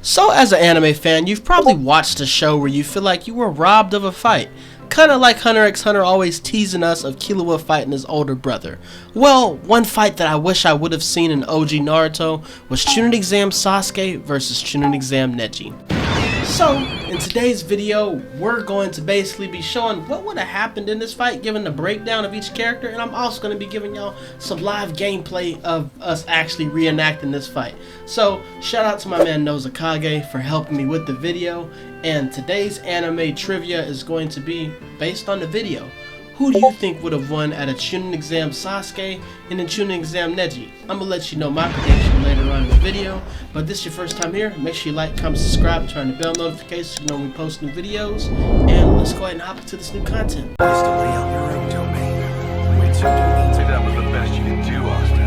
So as an anime fan, you've probably watched a show where you feel like you were robbed of a fight. Kinda like Hunter x Hunter always teasing us of Killua fighting his older brother. Well, one fight that I wish I would have seen in OG Naruto was Chunin Exam Sasuke versus Chunin Exam Neji. So, in today's video, we're going to basically be showing what would have happened in this fight, giving the breakdown of each character, and I'm also going to be giving y'all some live gameplay of us actually reenacting this fight. So, shout out to my man Nozakage for helping me with the video, and today's anime trivia is going to be based on the video. Who do you think would have won at a Chunin Exam Sasuke and a Chunin Exam Neji? I'm going to let you know my prediction later on in the video, but if this is your first time here, make sure you like, comment, subscribe, turn the bell notifications so you know when we post new videos, and let's go ahead and hop into this new content. That was the best you can do, Austin.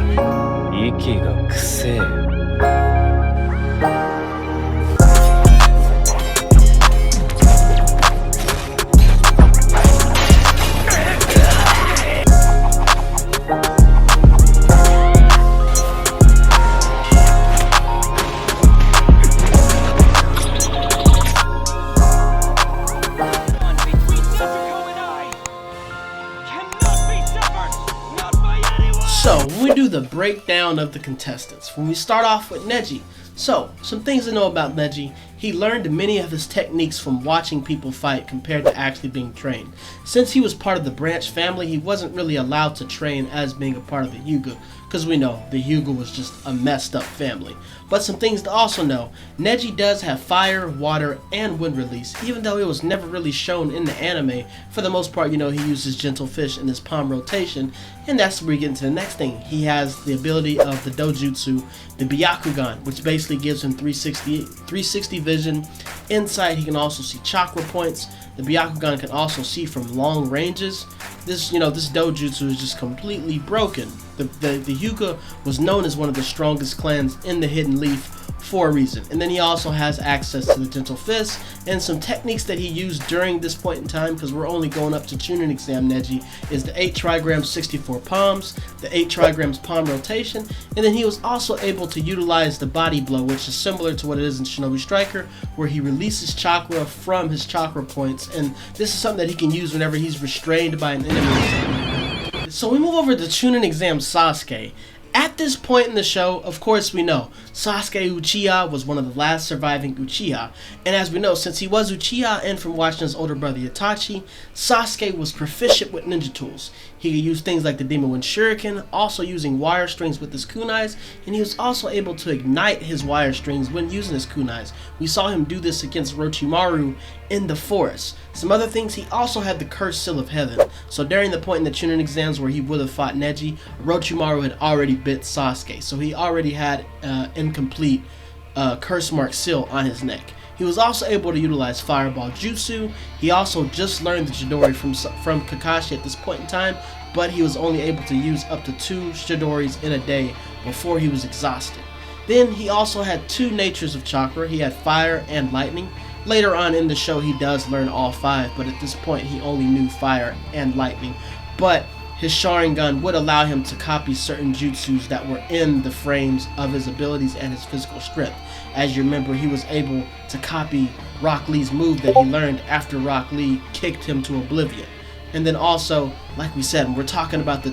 So, when we do the breakdown of the contestants, when we start off with Neji, so, some things to know about Neji. He learned many of his techniques from watching people fight compared to actually being trained. Since he was part of the branch family, he wasn't really allowed to train as being a part of the Hyuga, because we know the Hyuga was just a messed up family. But some things to also know, Neji does have fire, water, and wind release, even though it was never really shown in the anime. For the most part, you know, he uses gentle fish in his palm rotation, and that's where we get into the next thing. He has the ability of the dojutsu, the Byakugan, which basically gives him 360 vision. Inside, he can also see chakra points. The Byakugan can also see from long ranges. This dojutsu is just completely broken. The Hyuga was known as one of the strongest clans in the Hidden Leaf for a reason. And then he also has access to the Gentle Fist and some techniques that he used during this point in time, because we're only going up to Chunin Exam Neji, is the 8 trigrams 64 palms, the 8 trigrams palm rotation, and then he was also able to utilize the body blow, which is similar to what it is in Shinobi Striker, where he releases chakra from his chakra points, and this is something that he can use whenever he's restrained by an enemy. So we move over to Chunin Exam Sasuke. At this point in the show, of course we know, Sasuke Uchiha was one of the last surviving Uchiha, and as we know, since he was Uchiha and from watching his older brother Itachi, Sasuke was proficient with ninja tools. He could use things like the Demon Wind Shuriken, also using wire strings with his kunais, and he was also able to ignite his wire strings when using his kunais. We saw him do this against Orochimaru in the forest. Some other things, he also had the Cursed Seal of Heaven. So during the point in the Chunin exams where he would have fought Neji, Orochimaru had already bit Sasuke, so he already had incomplete curse mark seal on his neck. He was also able to utilize Fireball Jutsu. He also just learned the Chidori from Kakashi at this point in time, but he was only able to use up to 2 Chidoris in a day before he was exhausted. Then he also had 2 natures of chakra. He had fire and lightning. Later on in the show he does learn all 5, but at this point he only knew fire and lightning. But his Sharingan would allow him to copy certain jutsus that were in the frames of his abilities and his physical strength. As you remember, he was able to copy Rock Lee's move that he learned after Rock Lee kicked him to oblivion. And then also, like we said, we're talking about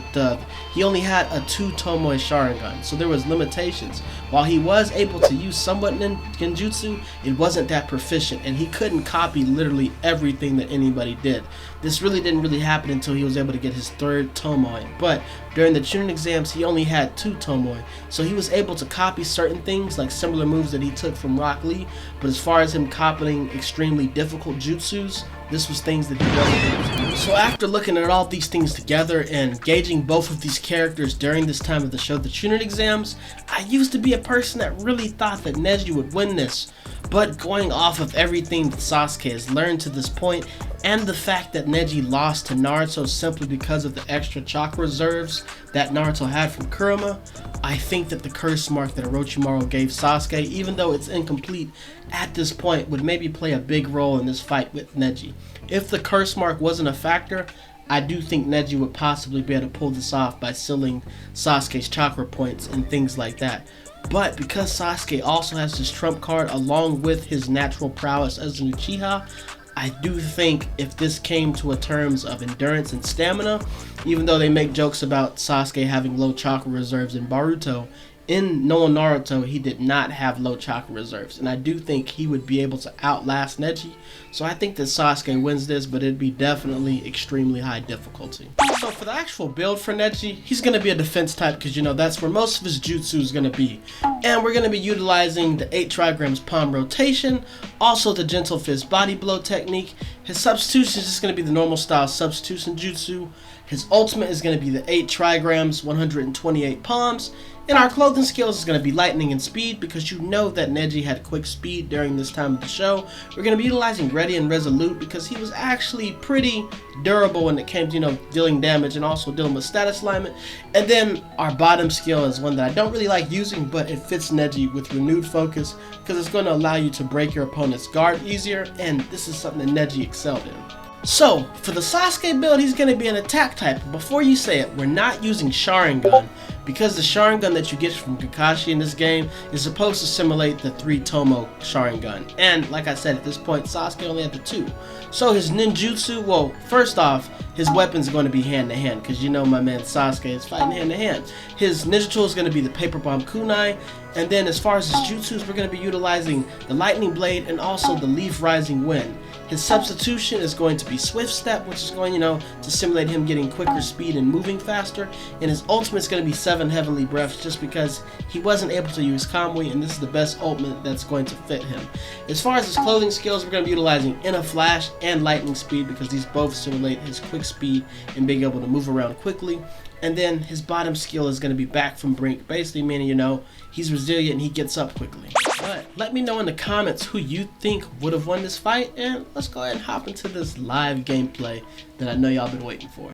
he only had a 2 Tomoe Sharingan, so there was limitations. While he was able to use somewhat Genjutsu, it wasn't that proficient, and he couldn't copy literally everything that anybody did. This really didn't happen until he was able to get his 3rd Tomoe. But during the Chunin exams, he only had 2 Tomoe, so he was able to copy certain things, like similar moves that he took from Rock Lee. But as far as him copying extremely difficult jutsus, this was things that he wasn't able to do. So after looking at all these things together and gauging both of these characters during this time of the show, the Chunin exams, I used to be a person that really thought that Neji would win this. But going off of everything that Sasuke has learned to this point, and the fact that Neji lost to Naruto simply because of the extra chakra reserves that Naruto had from Kurama, I think that the curse mark that Orochimaru gave Sasuke, even though it's incomplete at this point, would maybe play a big role in this fight with Neji. If the curse mark wasn't a factor, I do think Neji would possibly be able to pull this off by sealing Sasuke's chakra points and things like that. But because Sasuke also has his trump card along with his natural prowess as an Uchiha, I do think if this came to a terms of endurance and stamina, even though they make jokes about Sasuke having low chakra reserves in Boruto, in Naruto he did not have low chakra reserves, and I do think he would be able to outlast Neji. So I think that Sasuke wins this, but it'd be definitely extremely high difficulty. So for the actual build for Neji, he's going to be a defense type because, you know, that's where most of his jutsu is going to be. And we're going to be utilizing the 8 trigrams palm rotation, also the gentle fist body blow technique. His substitution is just going to be the normal style substitution jutsu. His ultimate is going to be the 8 trigrams, 128 palms. And our clothing skills is going to be lightning and speed, because you know that Neji had quick speed during this time of the show. We're going to be utilizing ready and resolute because he was actually pretty durable when it came to, you know, dealing damage and also dealing with status alignment. And then our bottom skill is one that I don't really like using, but it fits Neji with renewed focus because it's going to allow you to break your opponent's guard easier, and this is something that Neji excelled in. So, for the Sasuke build, he's going to be an attack type. Before you say it, we're not using Sharingan, because the Sharingan that you get from Kakashi in this game is supposed to simulate the 3 Tomo Sharingan. And, like I said, at this point, Sasuke only had the 2. So his ninjutsu, well, first off, his weapons are going to be hand-to-hand, because you know my man Sasuke is fighting hand-to-hand. His ninja tool is going to be the Paper Bomb Kunai, and then as far as his jutsus, we're going to be utilizing the Lightning Blade and also the Leaf Rising Wind. His substitution is going to be Swift Step, which is going, you know, to simulate him getting quicker speed and moving faster. And his ultimate is going to be 7 Heavenly Breaths, just because he wasn't able to use Kamui, and this is the best ultimate that's going to fit him. As far as his clothing skills, we're going to be utilizing Inner Flash and Lightning Speed, because these both simulate his quick speed and being able to move around quickly. And then his bottom skill is going to be Back from Brink, basically meaning, you know, he's resilient and he gets up quickly. But let me know in the comments who you think would have won this fight, and let's go ahead and hop into this live gameplay that I know y'all been waiting for.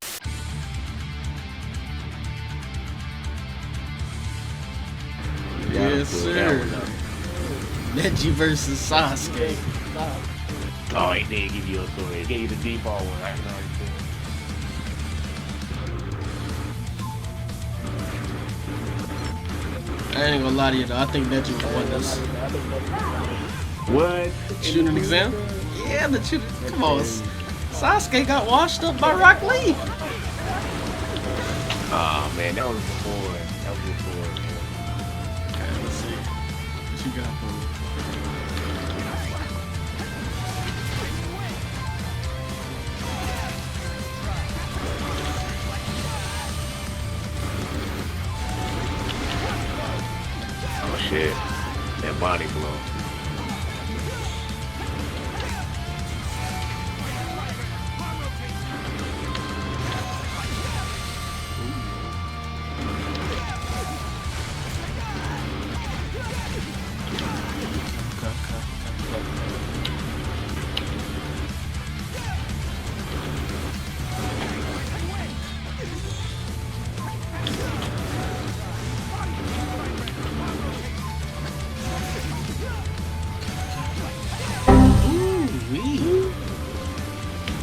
Yes, sir. Neji versus Sasuke. Oh, he did give you a story. He gave you the default one. I know he did. I ain't gonna lie to you though, I think Neji would have won this. What? Chunin Exam? Yeah, the Chunin. Come on. Sasuke got washed up by Rock Lee. Oh man, that was before. That was before. Okay, let's see. What you got for me? Oh shit. That body blow.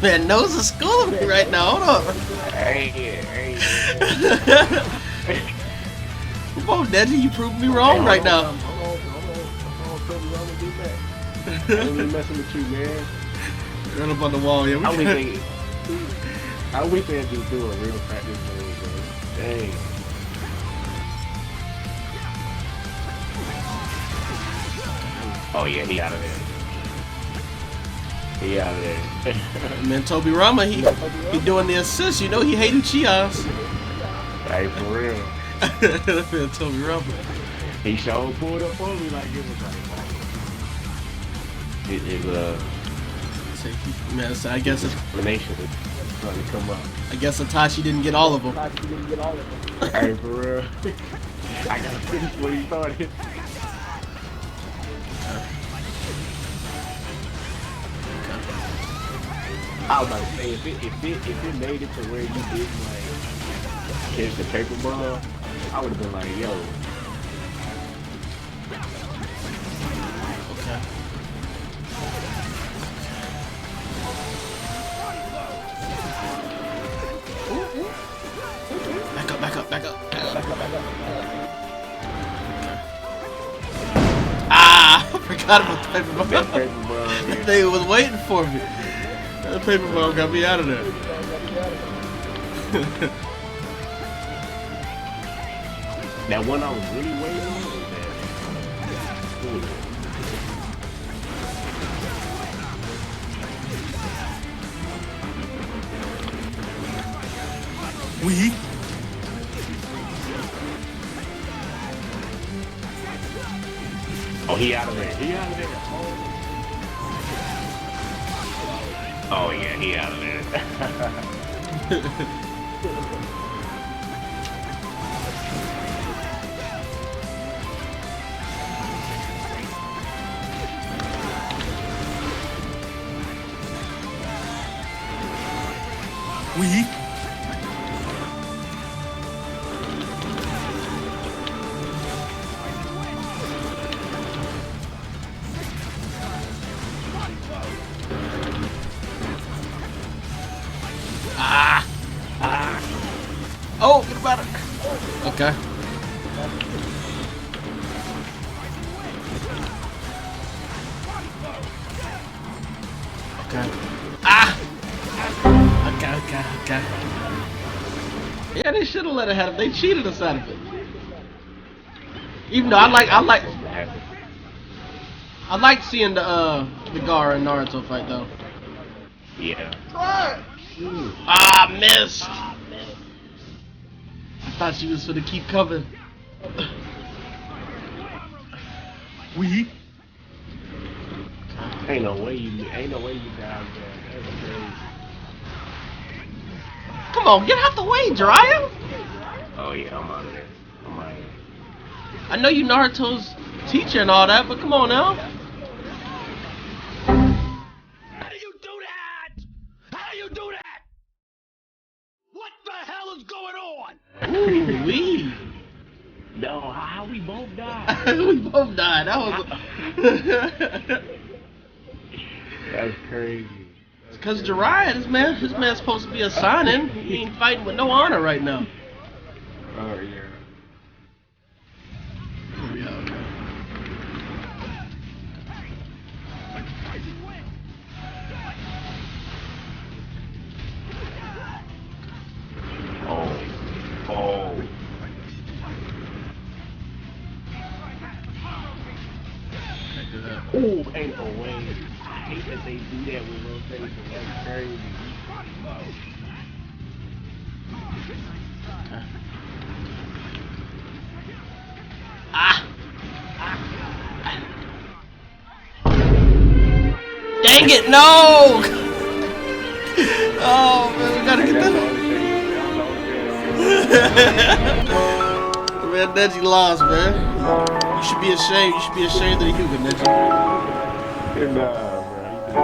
Man, nose is schooling me right now. Hold on. Hey. Come on, Neji, you proved me wrong right now. Hold on, do that. I ain't even messing with you, man. Run up on the wall, yeah. I wish they just do a real practice mode, bro. Dang. Oh yeah, he out of there. He out of there. Man, Toby Rama, he doing the assist. You know he hate Uchihas. Hey, for real. Man, Toby Rama. He sure pulled up on me like it was like. Man, so I guess Explanation is trying to come up. I guess Itachi didn't get all of them. Hey, for real. I gotta finish what he started. I was about to say, if it made it to where you didn't like catch the paper ball, I would have been like, yo. Okay. Back up. paper ball. That paper ball. That thing was waiting for me. That paper ball got me out of there. That one I was really waiting on was that. We. Oh, he out of there. He out of there. Oh yeah, he out of there. We. Oh, get about it. Okay. Okay. Okay. Yeah, they should have let it happen. They cheated us out of it. Even though I like seeing the Gaara and Naruto fight though. Yeah. Missed. I thought she was gonna keep coming. We. Ain't no way you guys that. That's crazy. Come on, get out the way, Jiraiya. Oh yeah, I'm out of there. I'm out of there. I know you Naruto's teacher and all that, but come on now. How do you do that? How do you do that? What the hell is going on? Ooh, we. No, how we both died? We both died. That was. That's crazy. Because Jiraiya, his man's supposed to be a Sanin. He ain't fighting with no honor right now. Oh yeah. Ooh, ain't no way. I hate that they do that with rotation. That's crazy. Dang it, no! Oh man, we gotta get that. Man, Neji lost, man. You should be ashamed. You should be ashamed of the Hugo, Neji. Nah, bro.